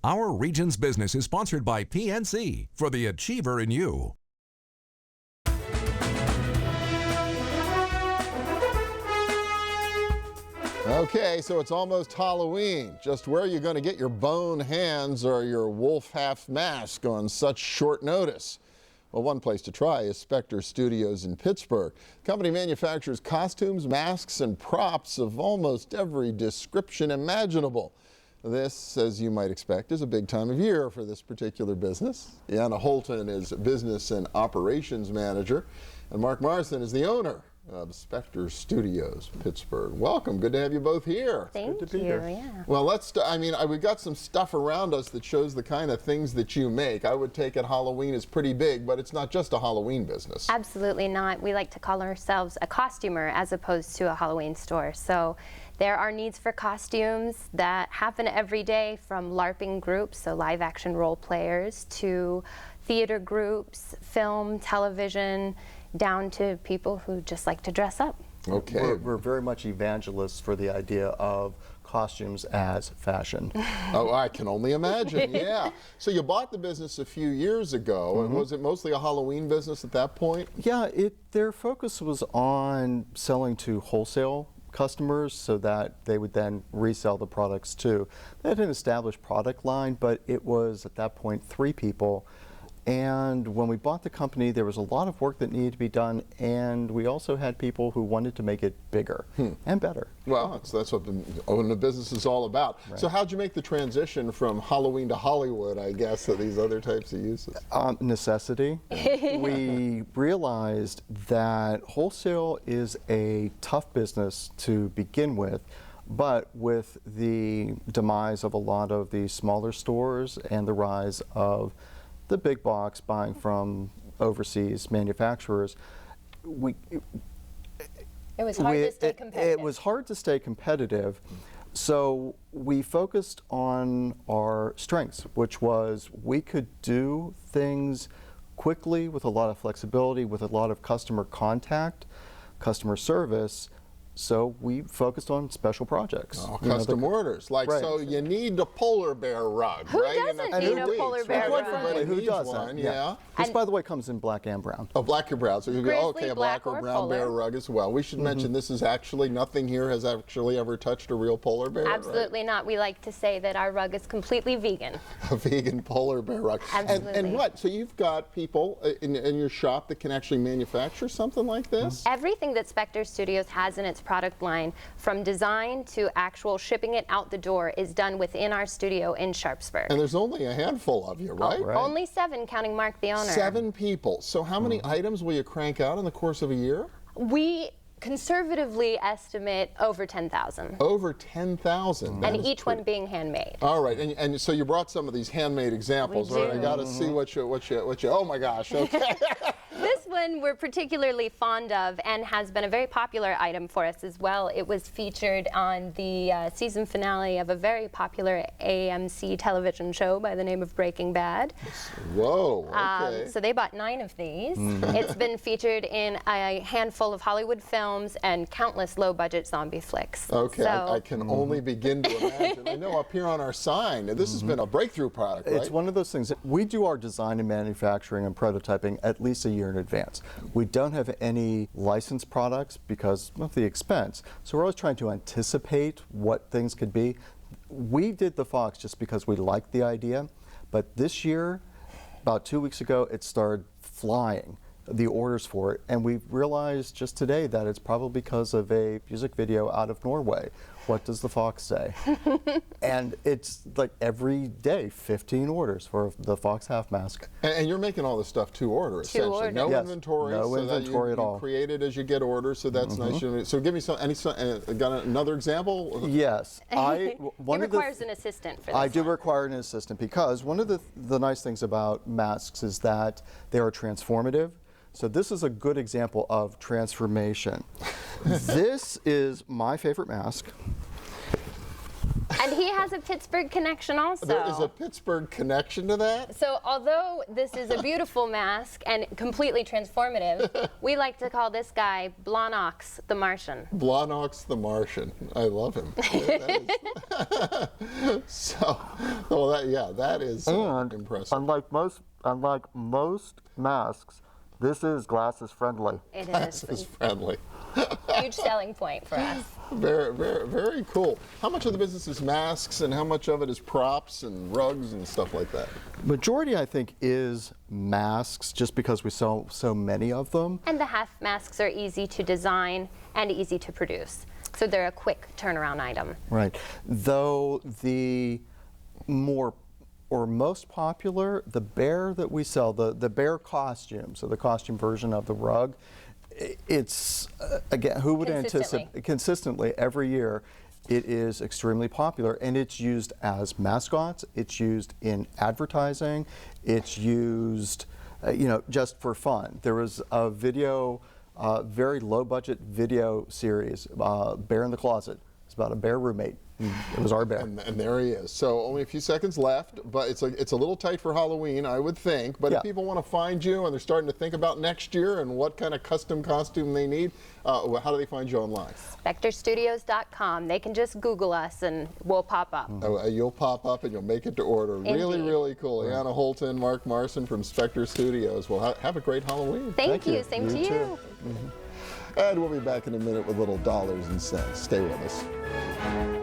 Our region's business is sponsored by PNC for the Achiever in You. Okay, so it's almost Halloween. Just where are you going to get your bone hands or your wolf half mask on such short notice? Well, one place to try is Specter Studios in Pittsburgh. The company manufactures costumes, masks, and props of almost every description imaginable. This, as you might expect, is a big time of year for this particular business. Eanna Holton is Business and Operations Manager, and Mark Marsen is the owner of Specter Studios, Pittsburgh. Welcome. Good to have you both here. Thank you. Yeah. Well, we've got some stuff around us that shows the kind of things that you make. I would take it Halloween is pretty big, but it's not just a Halloween business. Absolutely not. We like to call ourselves a costumer as opposed to a Halloween store. So there are needs for costumes that happen every day, from LARPing groups, so live action role players, to theater groups, film, television, down to people who just like to dress up. Okay. We're very much evangelists for the idea of costumes as fashion. Oh, I can only imagine, yeah. So you bought the business a few years ago, and was it mostly a Halloween business at that point? Yeah, their focus was on selling to wholesale customers so that they would then resell the products too. They had an established product line, but it was at that point 3 people. And when we bought the company, there was a lot of work that needed to be done, and we also had people who wanted to make it bigger and better. Well, that's what owning a business is all about. Right. So how'd you make the transition from Halloween to Hollywood, I guess, to these other types of uses? Necessity. We realized that wholesale is a tough business to begin with, but with the demise of a lot of the smaller stores and the rise of the big box buying from overseas manufacturers, It was hard to stay competitive. It was hard to stay competitive. So we focused on our strengths, which was we could do things quickly with a lot of flexibility, with a lot of customer contact, customer service. So we focused on special projects. Oh, custom orders. Like, right. So you need a polar bear rug, Who right? doesn't need a polar bear right? rug? Everybody Who needs doesn't? one, Yeah. yeah. This, by the way, comes in black and brown. Oh, black or brown. So you Grizzly, go, okay, a black or brown polar. bear rug as well. We should mention this is actually, nothing here has actually ever touched a real polar bear. Absolutely not. We like to say that our rug is completely vegan. A vegan polar bear rug. Absolutely. And what? So you've got people in your shop that can actually manufacture something like this? Everything that Specter Studios has in its product line, from design to actual shipping it out the door, is done within our studio in Sharpsburg. And there's only a handful of you, right? right. Only 7, counting Mark the owner. 7 people. So how many items will you crank out in the course of a year? We conservatively estimate over 10,000. Over 10,000. And each one being handmade. All right, and so you brought some of these handmade examples, We right? do. I got to see what you. Oh my gosh! Okay. This one we're particularly fond of and has been a very popular item for us as well. It was featured on the season finale of a very popular AMC television show by the name of Breaking Bad. Whoa. Okay. So they bought 9 of these. It's been featured in a handful of Hollywood films and countless low-budget zombie flicks. Okay, So, I can only begin to imagine. I know up here on our sign, this has been a breakthrough product, right? It's one of those things that we do our design and manufacturing and prototyping at least a year in advance. We don't have any licensed products because of the expense. So we're always trying to anticipate what things could be. We did the Fox just because we liked the idea, but this year, about 2 weeks ago, it started flying, the orders for it, and we realized just today that it's probably because of a music video out of Norway. What does the Fox say? And it's like every day, 15 orders for the Fox half mask. And you're making all this stuff to order, essentially. order. No Yes, inventory. no so inventory that at all. You create it as you get orders, so that's nice. So give me got another example? Yes, it requires an assistant for this. I do require an assistant because one of the nice things about masks is that they are transformative. So this is a good example of transformation. This is my favorite mask. And he has a Pittsburgh connection also. There is a Pittsburgh connection to that? So although this is a beautiful mask and completely transformative, we like to call this guy Blanox the Martian. Blanox the Martian. I love him. So, well, Well, that is And impressive. unlike most masks, this is glasses friendly. It This is is friendly. a huge selling point for us. Very, very, very cool. How much of the business is masks and how much of it is props and rugs and stuff like that? Majority, I think, is masks, just because we sell so many of them. And the half masks are easy to design and easy to produce. So they're a quick turnaround item. Right. Though the more or most popular, the bear that we sell, the bear costume, so the costume version of the rug, it's, again, who would anticipate, consistently every year, it is extremely popular, and it's used as mascots, it's used in advertising, it's used, just for fun. There was a video, very low budget video series, Bear in the Closet. It's about a bear roommate. It was our bear. And there he is. So only a few seconds left, but it's a little tight for Halloween, I would think. But Yeah. if people want to find you and they're starting to think about next year and what kind of custom costume they need, how do they find you online? SpecterStudios.com. They can just Google us and we'll pop up. You'll pop up and you'll make it to order. Really, Indeed. really cool. Eanna Holton, Mark Marsen from Specter Studios. Well, have a great Halloween. Thank you. Same to You you. too. And we'll be back in a minute with little dollars and cents. Stay with us.